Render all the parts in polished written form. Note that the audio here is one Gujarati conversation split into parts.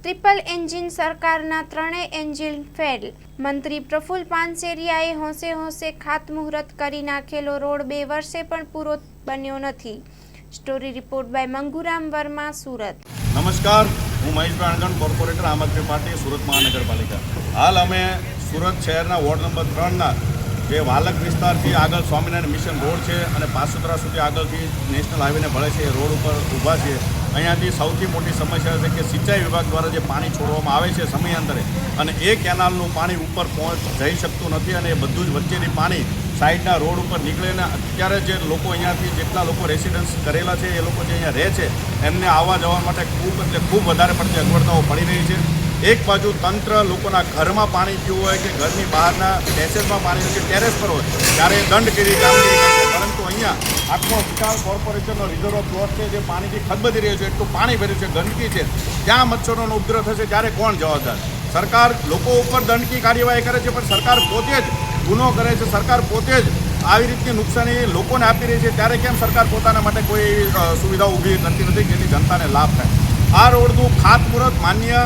ટ્રિપલ એન્જિન સરકારના ત્રણેય એન્જિન ફેલ. મંત્રી પ્રફુલ પાનસેરિયાએ હોંશે હોંશે ખાતમુહૂર્ત કરી નાખેલો રોડ 2 વર્ષે પણ પૂરો બન્યો નથી. Story report by Manguram Verma, Surat. નમસ્કાર, હું મહેશ બાણગણ, કોર્પોરેટર આમ આદમી પાર્ટી, સુરત મહાનગરપાલિકા. હાલ અમે સુરત શહેરના વોર્ડ નંબર 3ના જે વાલક વિસ્તારથી આગળ સ્વામિનારાયણ મિશન રોડ છે અને પાસુતરા સુધી આગળથી નેશનલ હાઈવેને ભળે છે એ રોડ ઉપર ઊભા છે. અહીંયાથી સૌથી મોટી સમસ્યા છે કે સિંચાઈ વિભાગ દ્વારા જે પાણી છોડવામાં આવે છે સમયાંતરે, અને એ કેનાલનું પાણી ઉપર જઈ શકતું નથી અને એ બધું જ વચ્ચેથી પાણી સાઈડના રોડ ઉપર નીકળે. ને અત્યારે જે લોકો અહીંયાથી જેટલા લોકો રેસિડન્સ કરેલા છે એ લોકો જે અહીંયા રહે છે એમને આવવા જવા માટે ખૂબ વધારે પડતી અગવડતાઓ પડી રહી છે. એક બાજુ તંત્ર લોકોના ઘરમાં પાણી પીવું હોય કે ઘરની બહારના પેસેજમાં પાણી હોય કે ટેરેસ પર હોય ત્યારે દંડગીરી કામગીરી કરશે, પરંતુ અહીંયા આખો વિશાળ કોર્પોરેશનનો રિઝર્વ પ્લોટ છે જે પાણીથી ખદબદી રહ્યો છે, એટલું પાણી ભર્યું છે, ગંદકી છે. ત્યાં મચ્છરોનો ઉપદ્રવ થશે ત્યારે કોણ જવાબદાર? સરકાર લોકો ઉપર દંડકી કાર્યવાહી કરે છે, પણ સરકાર પોતે જ ગુનો કરે છે. સરકાર પોતે જ આવી રીતની નુકસાની લોકોને આપી રહી છે, ત્યારે કેમ સરકાર પોતાના માટે કોઈ સુવિધાઓ ઊભી કરતી નથી જેથી જનતાને લાભ થાય? આ રોડનું ખાતમુહૂર્ત માન્ય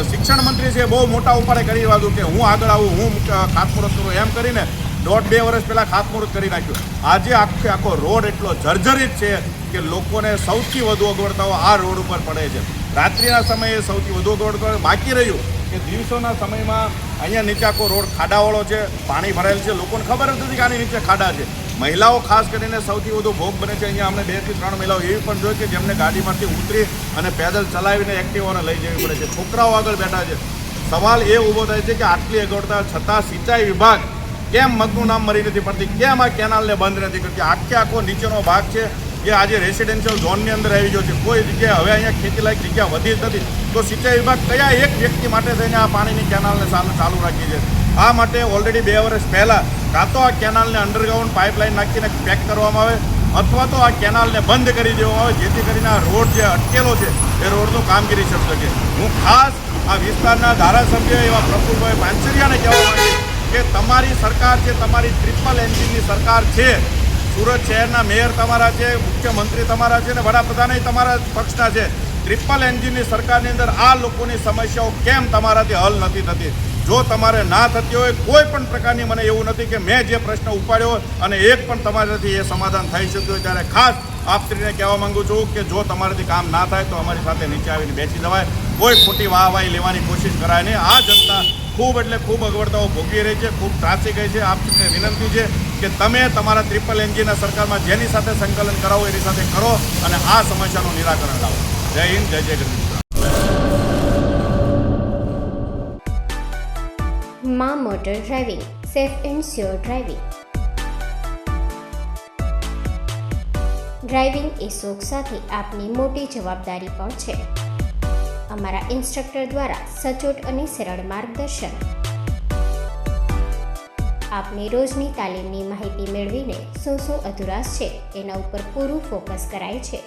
શિક્ષણ મંત્રી છે બહુ મોટા ઉપાડે કરી દીધું કે હું આગળ આવું, હું ખાતમુહૂર્ત કરું, એમ કરીને 1.5-2 વર્ષ પહેલાં ખાતમુહૂર્ત કરી નાખ્યું. આજે આખો રોડ એટલો જર્જરિત છે કે લોકોને સૌથી વધુ અગવડતાઓ આ રોડ ઉપર પડે છે. રાત્રિના સમયે સૌથી વધુ અગવડતાઓ. બાકી રહ્યું કે દિવસોના સમયમાં અહીંયા નીચે આખો રોડ ખાડાવાળો છે, પાણી ભરાયેલ છે, લોકોને ખબર જ નથી કે આની નીચે ખાડા છે. મહિલાઓ ખાસ કરીને સૌથી વધુ ભોગ બને છે. અહીંયા અમને 2 થી 3 મહિલાઓ એવી પણ જોઈ કે જેમને ગાડીમાંથી ઉતરી અને પેદલ ચલાવીને એક્ટિવાને લઈ જવી પડે છે. છોકરાઓ આગળ બેઠા છે. સવાલ એ ઊભો થાય છે કે આટલી અગવડતા છતાં સિંચાઈ વિભાગ કેમ મગનું નામ મરી નથી પડતી, કેમ આ કેનાલને બંધ નથી કરતી? આખો નીચેનો ભાગ છે જે આજે રેસિડેન્શિયલ ઝોનની અંદર આવી ગયો છે. કોઈ જગ્યાએ હવે અહીંયા ખેતીલાયક જગ્યા વધી જ નથી. તો સિંચાઈ વિભાગ કયા એક વ્યક્તિ માટે થઈને આ પાણીની કેનાલને ચાલુ રાખી છે? આ માટે ઓલરેડી 2 વર્ષ પહેલાં કાં તો આ કેનાલને અંડરગ્રાઉન્ડ પાઇપલાઇન નાખીને પેક કરવામાં આવે અથવા તો આ કેનાલને બંધ કરી દેવામાં આવે, જેથી કરીને આ રોડ જે અટકેલો છે એ રોડનું કામગીરી શરૂ શકે. હું ખાસ આ વિસ્તારના ધારાસભ્ય એવા પ્રફુલભાઈ પાનસેરિયાને કહેવા માંગીશ કે તમારી સરકાર છે, તમારી ટ્રિપલ એન્જિનની સરકાર છે. સુરત શહેરના મેયર તમારા છે, મુખ્યમંત્રી તમારા છે, અને વડાપ્રધાન તમારા પક્ષના છે. ટ્રિપલ એન્જિનની સરકારની અંદર આ લોકોની સમસ્યાઓ કેમ તમારાથી હલ નથી થતી? જો તમારે ના થતી હોય કોઈ પણ પ્રકારની, મને એવું નથી કે મેં જે પ્રશ્ન ઉપાડ્યો અને એક પણ તમારાથી એ સમાધાન થઈ શક્યું હોય, ત્યારે ખાસ આપશ્રીને કહેવા માંગુ છું કે જો તમારાથી કામ ના થાય તો અમારી સાથે નીચે આવીને બેસી જવાય. કોઈ ખોટી વાહવાહી લેવાની કોશિશ કરાય નહીં. આ જનતા ખૂબ એટલે ખૂબ અગવડતાઓ ભોગવી રહી છે, ખૂબ ત્રાસી ગઈ છે. આપને વિનંતી છે કે તમે તમારા ટ્રિપલ એન્જિનના સરકારમાં જેની સાથે સંકલન કરાવો એની સાથે કરો અને આ સમસ્યાનું નિરાકરણ લાવો. જય હિન્દ, જય જય ગરવી. માં motor driving, safe and sure driving. Driving એ શોખ સાથે આપની મોટી જવાબદારી પણ છે. અમારા ઇન્સ્ટ્રક્ટર દ્વારા સચોટ અને સરળ માર્ગદર્શન. આપની રોજની તાલીમની માહિતી મેળવીને શું અધુરાશ છે એના ઉપર પૂરું ફોકસ કરાય છે.